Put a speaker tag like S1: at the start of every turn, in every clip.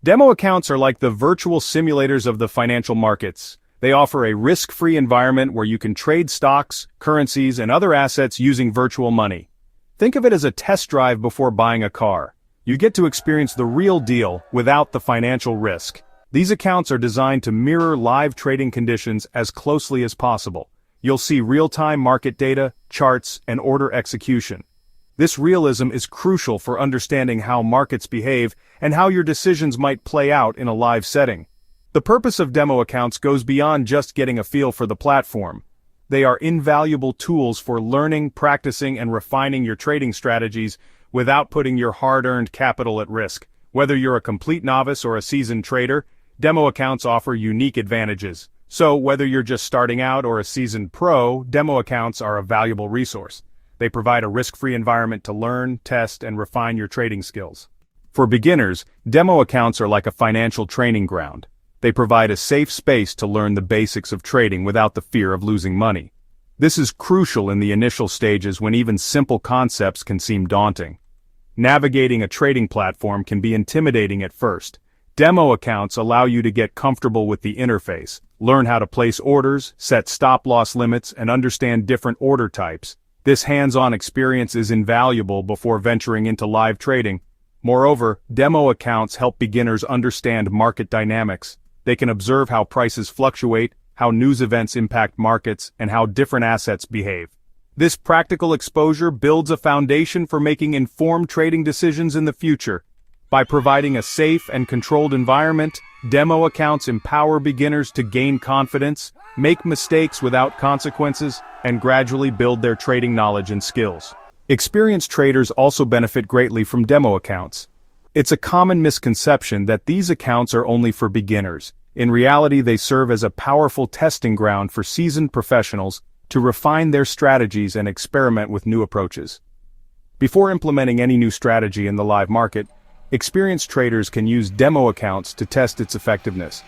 S1: Demo accounts are like the virtual simulators of the financial markets. They offer a risk-free environment where you can trade stocks, currencies, and other assets using virtual money. Think of it as a test drive before buying a car. You get to experience the real deal without the financial risk. These accounts are designed to mirror live trading conditions as closely as possible. You'll see real-time market data, charts, and order execution. This realism is crucial for understanding how markets behave and how your decisions might play out in a live setting. The purpose of demo accounts goes beyond just getting a feel for the platform. They are invaluable tools for learning, practicing, and refining your trading strategies without putting your hard-earned capital at risk. Whether you're a complete novice or a seasoned trader, demo accounts offer unique advantages. So, whether you're just starting out or a seasoned pro, demo accounts are a valuable resource. They provide a risk-free environment to learn, test, and refine your trading skills. For beginners, demo accounts are like a financial training ground. They provide a safe space to learn the basics of trading without the fear of losing money. This is crucial in the initial stages when even simple concepts can seem daunting. Navigating a trading platform can be intimidating at first. Demo accounts allow you to get comfortable with the interface, learn how to place orders, set stop-loss limits, and understand different order types. This hands-on experience is invaluable before venturing into live trading. Moreover, demo accounts help beginners understand market dynamics. They can observe how prices fluctuate, how news events impact markets, and how different assets behave. This practical exposure builds a foundation for making informed trading decisions in the future. By providing a safe and controlled environment, demo accounts empower beginners to gain confidence, make mistakes without consequences, and gradually build their trading knowledge and skills. Experienced traders also benefit greatly from demo accounts. It's a common misconception that these accounts are only for beginners. In reality, they serve as a powerful testing ground for seasoned professionals to refine their strategies and experiment with new approaches. Before implementing any new strategy in the live market, experienced traders can use demo accounts to test its effectiveness.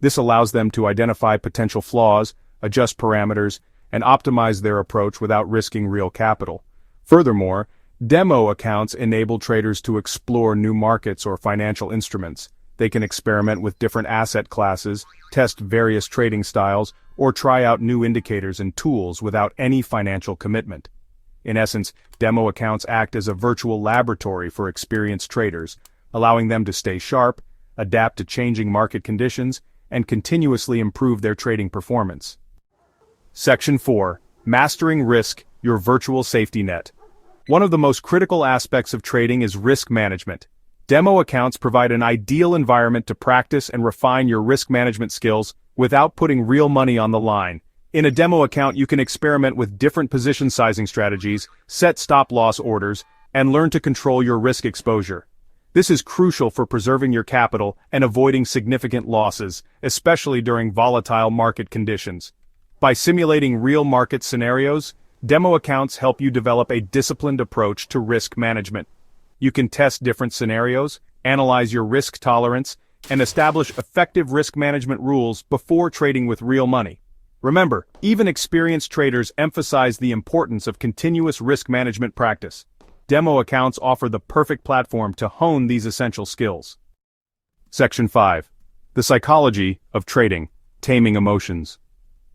S1: This allows them to identify potential flaws, adjust parameters, and optimize their approach without risking real capital. Furthermore, demo accounts enable traders to explore new markets or financial instruments. They can experiment with different asset classes, test various trading styles, or try out new indicators and tools without any financial commitment. In essence, demo accounts act as a virtual laboratory for experienced traders, allowing them to stay sharp, adapt to changing market conditions, and continuously improve their trading performance. Section 4. Mastering Risk, Your Virtual Safety Net. One of the most critical aspects of trading is risk management. Demo accounts provide an ideal environment to practice and refine your risk management skills without putting real money on the line. In a demo account, you can experiment with different position sizing strategies, set stop-loss orders, and learn to control your risk exposure. This is crucial for preserving your capital and avoiding significant losses, especially during volatile market conditions. By simulating real market scenarios, demo accounts help you develop a disciplined approach to risk management. You can test different scenarios, analyze your risk tolerance, and establish effective risk management rules before trading with real money. Remember, even experienced traders emphasize the importance of continuous risk management practice. Demo accounts offer the perfect platform to hone these essential skills. Section 5. The Psychology of Trading, Taming Emotions.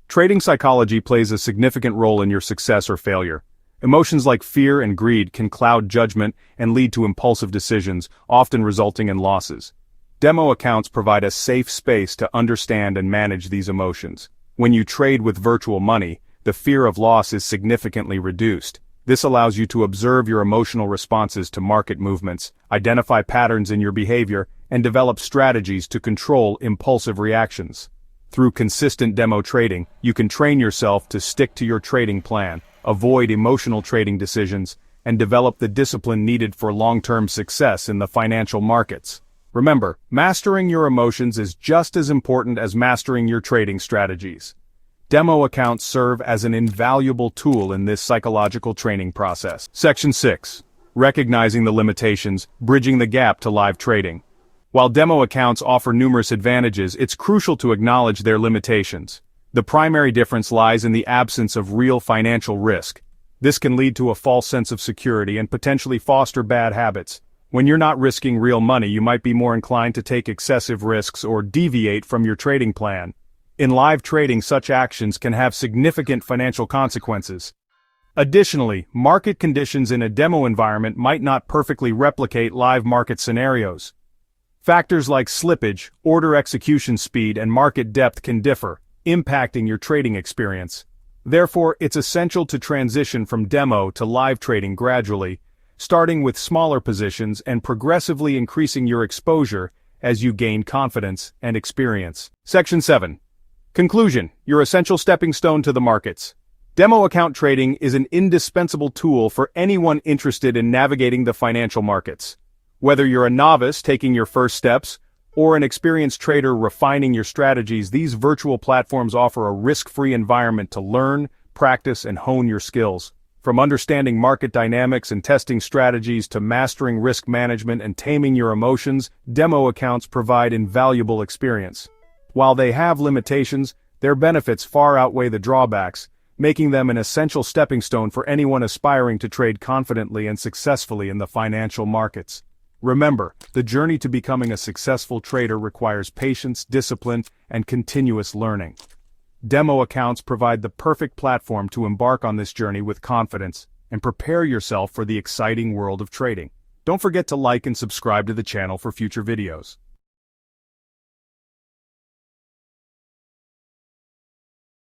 S1: Trading psychology plays a significant role in your success or failure. Emotions like fear and greed can cloud judgment and lead to impulsive decisions, often resulting in losses. Demo accounts provide a safe space to understand and manage these emotions. When you trade with virtual money, the fear of loss is significantly reduced. This allows you to observe your emotional responses to market movements, identify patterns in your behavior, and develop strategies to control impulsive reactions. Through consistent demo trading, you can train yourself to stick to your trading plan, avoid emotional trading decisions, and develop the discipline needed for long-term success in the financial markets. Remember, mastering your emotions is just as important as mastering your trading strategies. Demo accounts serve as an invaluable tool in this psychological training process. Section 6. Recognizing the limitations, bridging the gap to live trading. While demo accounts offer numerous advantages, it's crucial to acknowledge their limitations. The primary difference lies in the absence of real financial risk. This can lead to a false sense of security and potentially foster bad habits. When you're not risking real money, you might be more inclined to take excessive risks or deviate from your trading plan. In live trading, such actions can have significant financial consequences. Additionally, market conditions in a demo environment might not perfectly replicate live market scenarios. Factors like slippage, order execution speed, and market depth can differ, impacting your trading experience. Therefore, it's essential to transition from demo to live trading gradually, starting with smaller positions and progressively increasing your exposure as you gain confidence and experience. Section 7. Conclusion: your essential stepping stone to the markets. Demo account trading is an indispensable tool for anyone interested in navigating the financial markets. Whether you're a novice taking your first steps, or an experienced trader refining your strategies, these virtual platforms offer a risk-free environment to learn, practice, and hone your skills. From understanding market dynamics and testing strategies to mastering risk management and taming your emotions, demo accounts provide invaluable experience. While they have limitations, their benefits far outweigh the drawbacks, making them an essential stepping stone for anyone aspiring to trade confidently and successfully in the financial markets. Remember, the journey to becoming a successful trader requires patience, discipline, and continuous learning. Demo accounts provide the perfect platform to embark on this journey with confidence and prepare yourself for the exciting world of trading. Don't forget to like and subscribe to the channel for future videos.